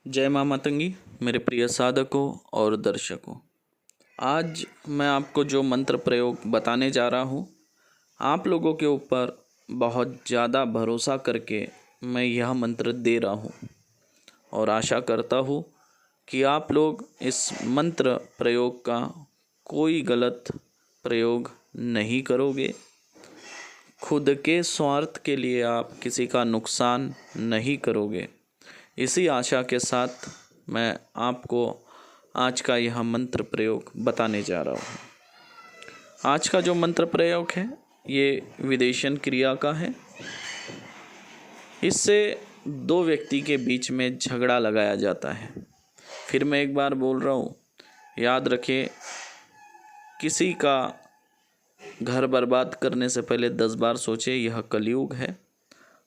जय माँ मातंगी मेरे प्रिय साधकों और दर्शकों। आज मैं आपको जो मंत्र प्रयोग बताने जा रहा हूँ, आप लोगों के ऊपर बहुत ज़्यादा भरोसा करके मैं यह मंत्र दे रहा हूँ और आशा करता हूँ कि आप लोग इस मंत्र प्रयोग का कोई गलत प्रयोग नहीं करोगे। खुद के स्वार्थ के लिए आप किसी का नुकसान नहीं करोगे। इसी आशा के साथ मैं आपको आज का यह मंत्र प्रयोग बताने जा रहा हूँ। आज का जो मंत्र प्रयोग है ये विदेशन क्रिया का है। इससे दो व्यक्ति के बीच में झगड़ा लगाया जाता है। फिर मैं एक बार बोल रहा हूँ, याद रखें, किसी का घर बर्बाद करने से पहले 10 बार सोचें। यह कलयुग है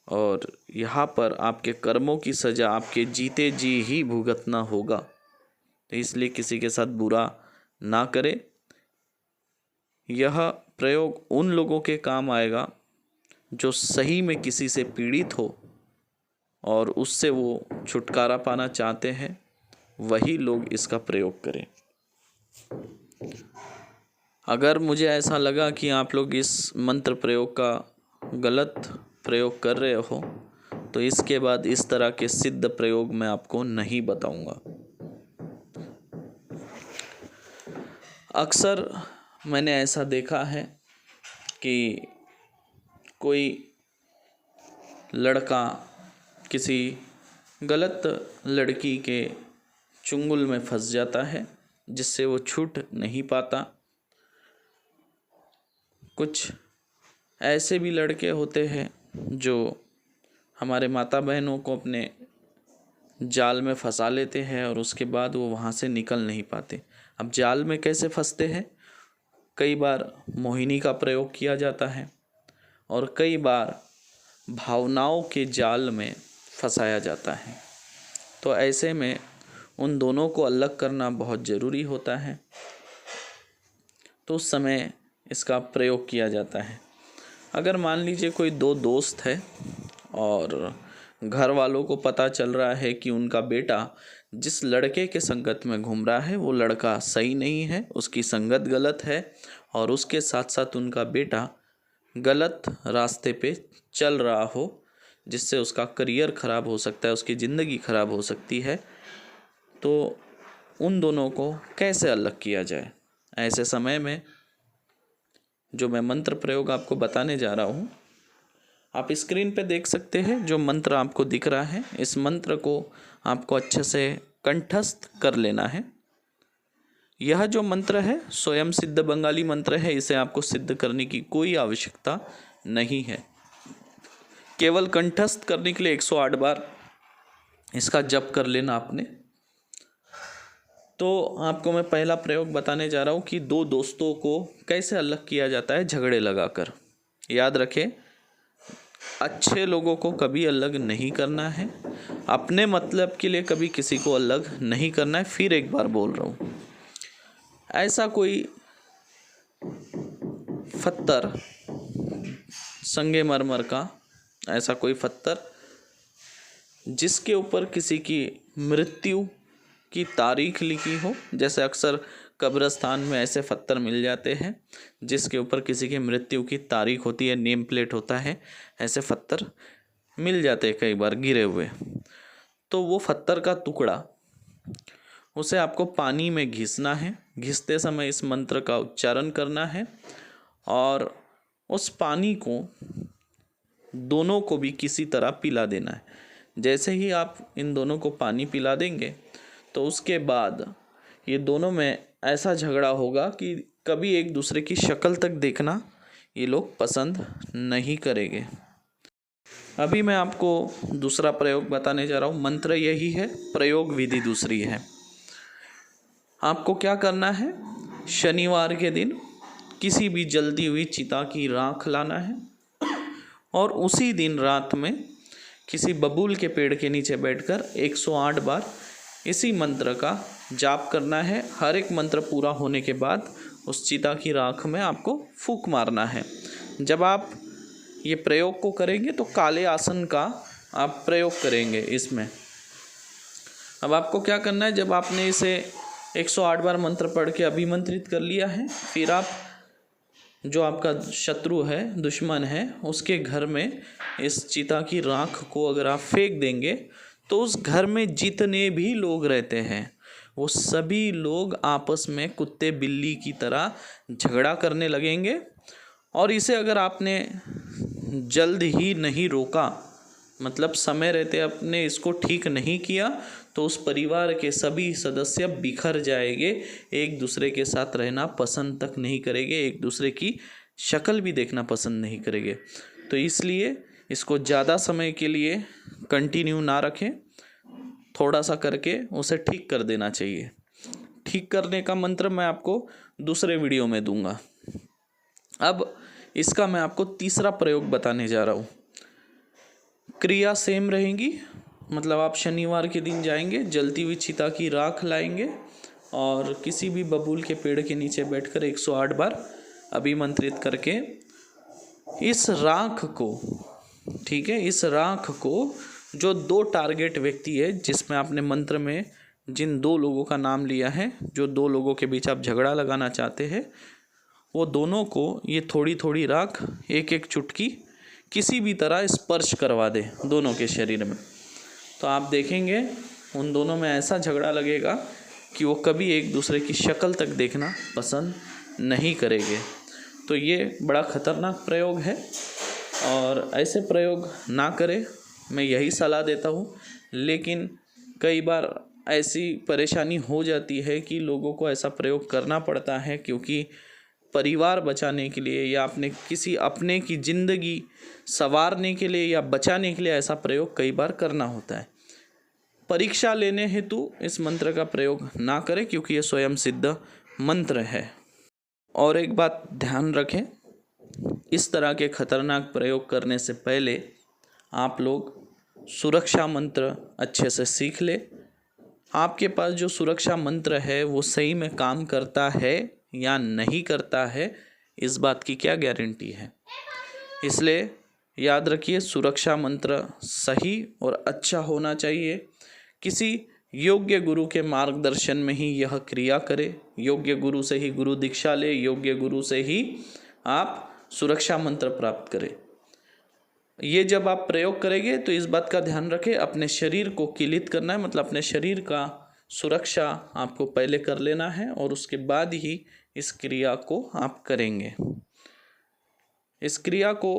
और यहाँ पर आपके कर्मों की सज़ा आपके जीते जी ही भुगतना होगा। तो इसलिए किसी के साथ बुरा ना करें। यह प्रयोग उन लोगों के काम आएगा जो सही में किसी से पीड़ित हो और उससे वो छुटकारा पाना चाहते हैं, वही लोग इसका प्रयोग करें। अगर मुझे ऐसा लगा कि आप लोग इस मंत्र प्रयोग का गलत प्रयोग कर रहे हो तो इसके बाद इस तरह के सिद्ध प्रयोग मैं आपको नहीं बताऊंगा। अक्सर मैंने ऐसा देखा है कि कोई लड़का किसी गलत लड़की के चुंगल में फंस जाता है जिससे वो छूट नहीं पाता। कुछ ऐसे भी लड़के होते हैं जो हमारे माता बहनों को अपने जाल में फंसा लेते हैं और उसके बाद वो वहाँ से निकल नहीं पाते। अब जाल में कैसे फंसते हैं? कई बार मोहिनी का प्रयोग किया जाता है और कई बार भावनाओं के जाल में फंसाया जाता है। तो ऐसे में उन दोनों को अलग करना बहुत ज़रूरी होता है। तो उस समय इसका प्रयोग किया जाता है। अगर मान लीजिए कोई दो दोस्त है और घर वालों को पता चल रहा है कि उनका बेटा जिस लड़के के संगत में घूम रहा है वो लड़का सही नहीं है, उसकी संगत गलत है और उसके साथ साथ उनका बेटा गलत रास्ते पे चल रहा हो जिससे उसका करियर ख़राब हो सकता है, उसकी ज़िंदगी ख़राब हो सकती है, तो उन दोनों को कैसे अलग किया जाए? ऐसे समय में जो मैं मंत्र प्रयोग आपको बताने जा रहा हूँ, आप स्क्रीन पे देख सकते हैं जो मंत्र आपको दिख रहा है। इस मंत्र को आपको अच्छे से कंठस्थ कर लेना है। यह जो मंत्र है स्वयं सिद्ध बंगाली मंत्र है। इसे आपको सिद्ध करने की कोई आवश्यकता नहीं है। केवल कंठस्थ करने के लिए 108 बार इसका जप कर लेना आपने। तो आपको मैं पहला प्रयोग बताने जा रहा हूँ कि दो दोस्तों को कैसे अलग किया जाता है झगड़े लगाकर। याद रखें, अच्छे लोगों को कभी अलग नहीं करना है। अपने मतलब के लिए कभी किसी को अलग नहीं करना है। फिर एक बार बोल रहा हूँ, ऐसा कोई पत्थर, संगमरमर का ऐसा कोई पत्थर जिसके ऊपर किसी की मृत्यु की तारीख लिखी हो, जैसे अक्सर कब्रिस्तान में ऐसे पत्थर मिल जाते हैं जिसके ऊपर किसी की मृत्यु की तारीख होती है, नेम प्लेट होता है, ऐसे पत्थर मिल जाते हैं कई बार गिरे हुए। तो वो पत्थर का टुकड़ा उसे आपको पानी में घिसना है। घिसते समय इस मंत्र का उच्चारण करना है और उस पानी को दोनों को भी किसी तरह पिला देना है। जैसे ही आप इन दोनों को पानी पिला देंगे तो उसके बाद ये दोनों में ऐसा झगड़ा होगा कि कभी एक दूसरे की शक्ल तक देखना ये लोग पसंद नहीं करेंगे। अभी मैं आपको दूसरा प्रयोग बताने जा रहा हूँ। मंत्र यही है, प्रयोग विधि दूसरी है। आपको क्या करना है, शनिवार के दिन किसी भी जलती हुई चिता की राख लाना है और उसी दिन रात में किसी बबूल के पेड़ के नीचे बैठकर 108 बार इसी मंत्र का जाप करना है। हर एक मंत्र पूरा होने के बाद उस चिता की राख में आपको फूंक मारना है। जब आप ये प्रयोग को करेंगे तो काले आसन का आप प्रयोग करेंगे इसमें, अब आपको क्या करना है, जब आपने इसे 108 बार मंत्र पढ़ के अभिमंत्रित कर लिया है, फिर आप जो आपका शत्रु है, दुश्मन है, उसके घर में इस चिता की राख को अगर आप फेंक देंगे तो उस घर में जितने भी लोग रहते हैं वो सभी लोग आपस में कुत्ते बिल्ली की तरह झगड़ा करने लगेंगे। और इसे अगर आपने जल्द ही नहीं रोका, मतलब समय रहते अपने इसको ठीक नहीं किया, तो उस परिवार के सभी सदस्य बिखर जाएंगे, एक दूसरे के साथ रहना पसंद तक नहीं करेंगे, एक दूसरे की शक्ल भी देखना पसंद नहीं करेंगे। तो इसलिए इसको ज़्यादा समय के लिए कंटिन्यू ना रखें, थोड़ा सा करके उसे ठीक कर देना चाहिए। ठीक करने का मंत्र मैं आपको दूसरे वीडियो में दूंगा। अब इसका मैं आपको तीसरा प्रयोग बताने जा रहा हूँ। क्रिया सेम रहेंगी, मतलब आप शनिवार के दिन जाएंगे, जलती हुई चिता की राख लाएंगे और किसी भी बबूल के पेड़ के नीचे बैठकर 108 बार अभिमंत्रित करके इस राख को, ठीक है, इस राख को जो 2 टारगेट व्यक्ति है, जिसमें आपने मंत्र में जिन 2 लोगों का नाम लिया है, जो 2 लोगों के बीच आप झगड़ा लगाना चाहते हैं, वो दोनों को ये थोड़ी थोड़ी राख एक एक चुटकी किसी भी तरह स्पर्श करवा दे दोनों के शरीर में। तो आप देखेंगे उन दोनों में ऐसा झगड़ा लगेगा कि वो कभी एक दूसरे की शक्ल तक देखना पसंद नहीं करेंगे। तो ये बड़ा खतरनाक प्रयोग है और ऐसे प्रयोग ना करें, मैं यही सलाह देता हूँ। लेकिन कई बार ऐसी परेशानी हो जाती है कि लोगों को ऐसा प्रयोग करना पड़ता है, क्योंकि परिवार बचाने के लिए या अपने की ज़िंदगी संवारने के लिए या बचाने के लिए ऐसा प्रयोग कई बार करना होता है। परीक्षा लेने हेतु इस मंत्र का प्रयोग ना करें, क्योंकि ये स्वयं सिद्ध मंत्र है। और एक बात ध्यान रखें, इस तरह के खतरनाक प्रयोग करने से पहले आप लोग सुरक्षा मंत्र अच्छे से सीख ले। आपके पास जो सुरक्षा मंत्र है वो सही में काम करता है या नहीं करता है, इस बात की क्या गारंटी है। इसलिए याद रखिए, सुरक्षा मंत्र सही और अच्छा होना चाहिए। किसी योग्य गुरु के मार्गदर्शन में ही यह क्रिया करे, योग्य गुरु से ही गुरु दीक्षा ले, योग्य गुरु से ही आप सुरक्षा मंत्र प्राप्त करें। ये जब आप प्रयोग करेंगे तो इस बात का ध्यान रखें, अपने शरीर को किलित करना है, मतलब अपने शरीर का सुरक्षा आपको पहले कर लेना है और उसके बाद ही इस क्रिया को आप करेंगे। इस क्रिया को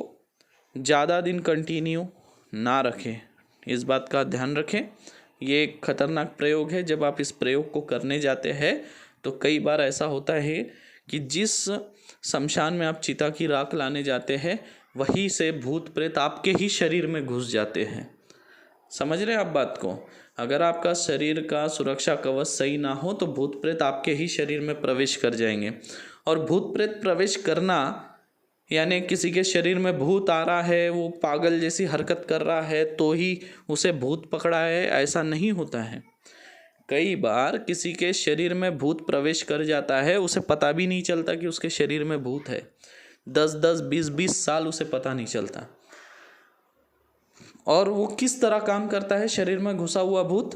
ज़्यादा दिन कंटिन्यू ना रखें, इस बात का ध्यान रखें। ये एक खतरनाक प्रयोग है। जब आप इस प्रयोग को करने जाते हैं तो कई बार ऐसा होता है कि जिस शमशान में आप चिता की राख लाने जाते हैं वहीं से भूत प्रेत आपके ही शरीर में घुस जाते हैं। समझ रहे हैं आप बात को। अगर आपका शरीर का सुरक्षा कवच सही ना हो तो भूत प्रेत आपके ही शरीर में प्रवेश कर जाएंगे। और भूत प्रेत प्रवेश करना यानी किसी के शरीर में भूत आ रहा है, वो पागल जैसी हरकत कर रहा है तो ही उसे भूत पकड़ा है, ऐसा नहीं होता है। कई बार किसी के शरीर में भूत प्रवेश कर जाता है, उसे पता भी नहीं चलता कि उसके शरीर में भूत है। 10-10, 20-20 साल उसे पता नहीं चलता। और वो किस तरह काम करता है, शरीर में घुसा हुआ भूत,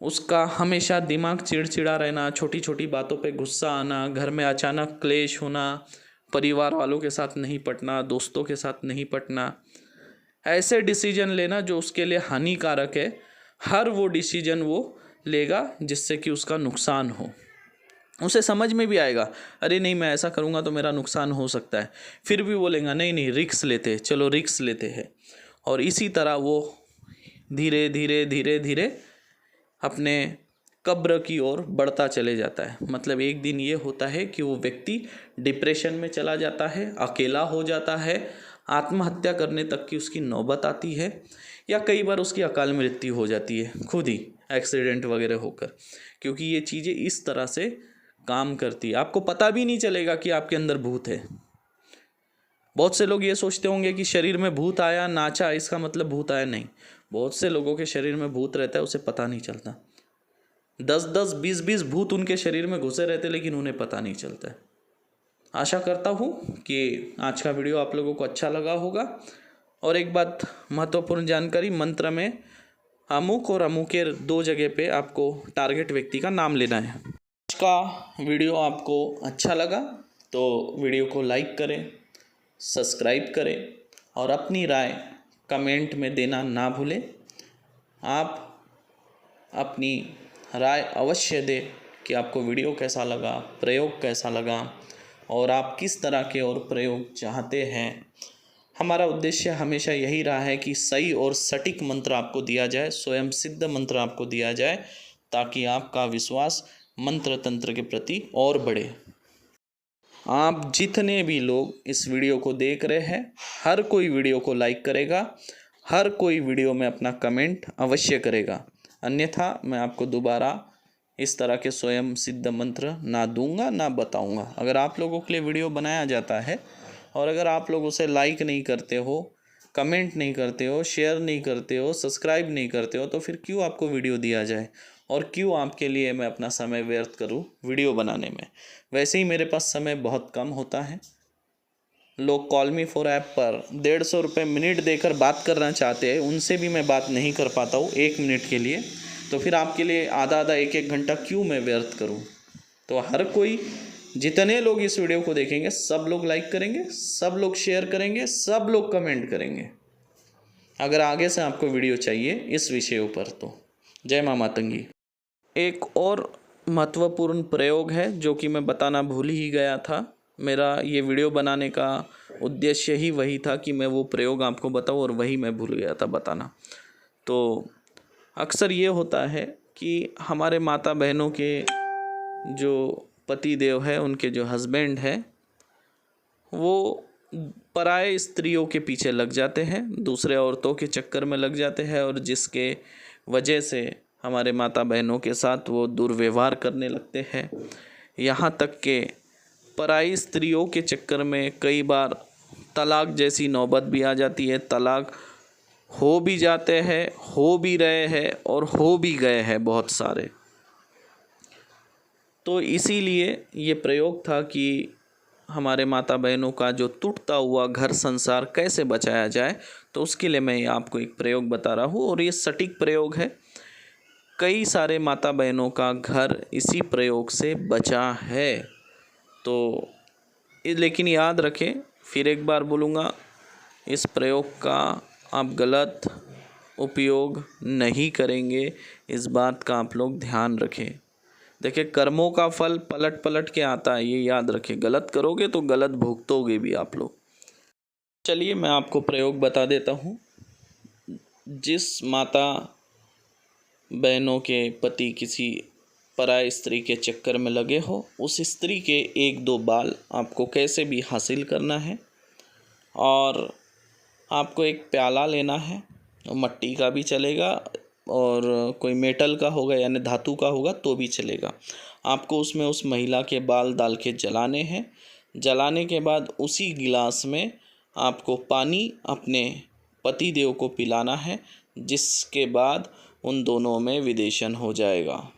उसका हमेशा दिमाग चिड़चिड़ा रहना, छोटी छोटी बातों पे गुस्सा आना, घर में अचानक क्लेश होना, परिवार वालों के साथ नहीं पटना, दोस्तों के साथ नहीं पटना, ऐसे डिसीजन लेना जो उसके लिए हानिकारक है। हर वो डिसीजन वो लेगा जिससे कि उसका नुकसान हो। उसे समझ में भी आएगा, अरे नहीं मैं ऐसा करूँगा तो मेरा नुकसान हो सकता है, फिर भी बोलेगा नहीं नहीं रिक्स लेते हैं, चलो रिक्स लेते हैं। और इसी तरह वो धीरे धीरे धीरे धीरे अपने कब्र की ओर बढ़ता चले जाता है। मतलब एक दिन ये होता है कि वो व्यक्ति डिप्रेशन में चला जाता है, अकेला हो जाता है, आत्महत्या करने तक की उसकी नौबत आती है, या कई बार उसकी अकाल मृत्यु हो जाती है खुद ही एक्सीडेंट वगैरह होकर। क्योंकि ये चीज़ें इस तरह से काम करती है, आपको पता भी नहीं चलेगा कि आपके अंदर भूत है। बहुत से लोग ये सोचते होंगे कि शरीर में भूत आया, नाचा, इसका मतलब भूत आया। नहीं, बहुत से लोगों के शरीर में भूत रहता है, उसे पता नहीं चलता। 10-10, 20-20 भूत उनके शरीर में घुसे रहते लेकिन उन्हें पता नहीं चलता है। आशा करता हूँ कि आज का वीडियो आप लोगों को अच्छा लगा होगा। और एक बात महत्वपूर्ण जानकारी, मंत्र में अमुक और अमुकेर 2 जगह पे आपको टारगेट व्यक्ति का नाम लेना है। आज का वीडियो आपको अच्छा लगा तो वीडियो को लाइक करें, सब्सक्राइब करें और अपनी राय कमेंट में देना ना भूलें। आप अपनी राय अवश्य दें कि आपको वीडियो कैसा लगा, प्रयोग कैसा लगा और आप किस तरह के और प्रयोग चाहते हैं। हमारा उद्देश्य हमेशा यही रहा है कि सही और सटीक मंत्र आपको दिया जाए, स्वयं सिद्ध मंत्र आपको दिया जाए, ताकि आपका विश्वास मंत्र तंत्र के प्रति और बढ़े। आप जितने भी लोग इस वीडियो को देख रहे हैं, हर कोई वीडियो को लाइक करेगा, हर कोई वीडियो में अपना कमेंट अवश्य करेगा, अन्यथा मैं आपको दोबारा इस तरह के स्वयं सिद्ध मंत्र ना दूंगा ना बताऊंगा। अगर आप लोगों के लिए वीडियो बनाया जाता है और अगर आप लोग उसे लाइक नहीं करते हो, कमेंट नहीं करते हो, शेयर नहीं करते हो, सब्सक्राइब नहीं करते हो, तो फिर क्यों आपको वीडियो दिया जाए और क्यों आपके लिए मैं अपना समय व्यर्थ करूं वीडियो बनाने में। वैसे ही मेरे पास समय बहुत कम होता है। लोग कॉल मी फॉर ऐप पर 150 रुपये मिनट देकर बात करना चाहते हैं, उनसे भी मैं बात नहीं कर पाता हूँ 1 मिनट के लिए, तो फिर आपके लिए आधा आधा 1 घंटा क्यों मैं व्यर्थ करूँ। तो हर कोई, जितने लोग इस वीडियो को देखेंगे सब लोग लाइक करेंगे, सब लोग शेयर करेंगे, सब लोग कमेंट करेंगे अगर आगे से आपको वीडियो चाहिए इस विषय पर। तो जय माँ मातंगी। एक और महत्वपूर्ण प्रयोग है जो कि मैं बताना भूल ही गया था। मेरा ये वीडियो बनाने का उद्देश्य ही वही था कि मैं वो प्रयोग आपको बताऊं और वही मैं भूल गया था बताना। तो अक्सर ये होता है कि हमारे माता बहनों के जो पति देव है, उनके जो हस्बैंड है, वो पराये स्त्रियों के पीछे लग जाते हैं, दूसरे औरतों के चक्कर में लग जाते हैं और जिसके वजह से हमारे माता बहनों के साथ वो दुर्व्यवहार करने लगते हैं। यहाँ तक कि पराई स्त्रियों के चक्कर में कई बार तलाक जैसी नौबत भी आ जाती है। तलाक हो भी जाते हैं, हो भी रहे हैं और हो भी गए हैं बहुत सारे। तो इसीलिए ये प्रयोग था कि हमारे माता बहनों का जो टूटता हुआ घर संसार कैसे बचाया जाए, तो उसके लिए मैं आपको एक प्रयोग बता रहा हूँ और ये सटीक प्रयोग है। कई सारे माता बहनों का घर इसी प्रयोग से बचा है। तो लेकिन याद रखें, फिर एक बार बोलूँगा, इस प्रयोग का आप गलत उपयोग नहीं करेंगे, इस बात का आप लोग ध्यान रखें। देखिए, कर्मों का फल पलट पलट के आता है, ये याद रखें। गलत करोगे तो गलत भुगतोगे भी आप लोग। चलिए मैं आपको प्रयोग बता देता हूँ। जिस माता बहनों के पति किसी पराय स्त्री के चक्कर में लगे हो, उस स्त्री के 1-2 बाल आपको कैसे भी हासिल करना है और आपको एक प्याला लेना है, मट्टी का भी चलेगा और कोई मेटल का होगा यानी धातु का होगा तो भी चलेगा। आपको उसमें उस महिला के बाल डाल के जलाने हैं। जलाने के बाद उसी गिलास में आपको पानी अपने पति देव को पिलाना है, जिसके बाद उन दोनों में विदेशन हो जाएगा।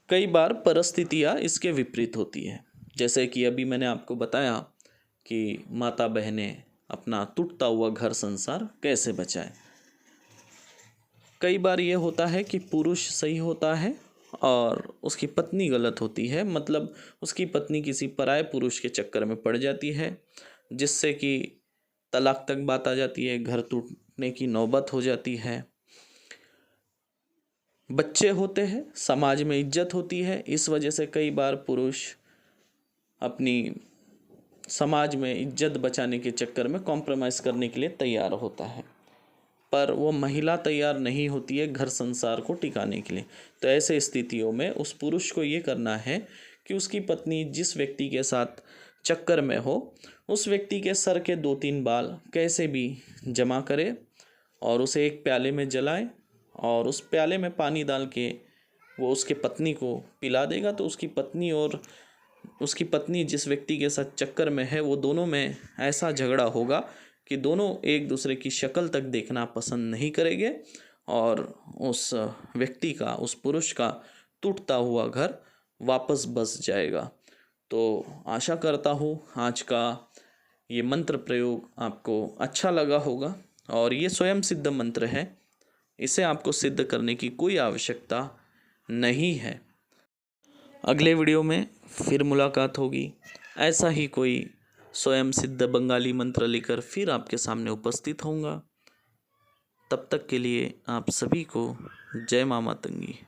कई बार परिस्थितियाँ इसके विपरीत होती है, जैसे कि अभी मैंने आपको बताया कि माता बहनें अपना टूटता हुआ घर संसार कैसे बचाएं। कई बार ये होता है कि पुरुष सही होता है और उसकी पत्नी गलत होती है, मतलब उसकी पत्नी किसी पराये पुरुष के चक्कर में पड़ जाती है, जिससे कि तलाक तक बात आ जाती है, घर टूटने की नौबत हो जाती है। बच्चे होते हैं, समाज में इज्जत होती है, इस वजह से कई बार पुरुष अपनी समाज में इज्जत बचाने के चक्कर में कॉम्प्रोमाइज़ करने के लिए तैयार होता है, पर वो महिला तैयार नहीं होती है घर संसार को टिकाने के लिए। तो ऐसे स्थितियों में उस पुरुष को ये करना है कि उसकी पत्नी जिस व्यक्ति के साथ चक्कर में हो, उस व्यक्ति के सर के 2-3 बाल कैसे भी जमा करे और उसे एक प्याले में जलाए और उस प्याले में पानी डाल के वो उसके पत्नी को पिला देगा। तो उसकी पत्नी जिस व्यक्ति के साथ चक्कर में है, वो दोनों में ऐसा झगड़ा होगा कि दोनों एक दूसरे की शक्ल तक देखना पसंद नहीं करेंगे और उस व्यक्ति का, उस पुरुष का टूटता हुआ घर वापस बस जाएगा। तो आशा करता हूँ आज का ये मंत्र प्रयोग आपको अच्छा लगा होगा और ये स्वयं सिद्ध मंत्र है। इसे आपको सिद्ध करने की कोई आवश्यकता नहीं है। अगले वीडियो में फिर मुलाकात होगी। ऐसा ही कोई स्वयं सिद्ध बंगाली मंत्र लेकर फिर आपके सामने उपस्थित होऊंगा। तब तक के लिए आप सभी को जय माँ मातंगी।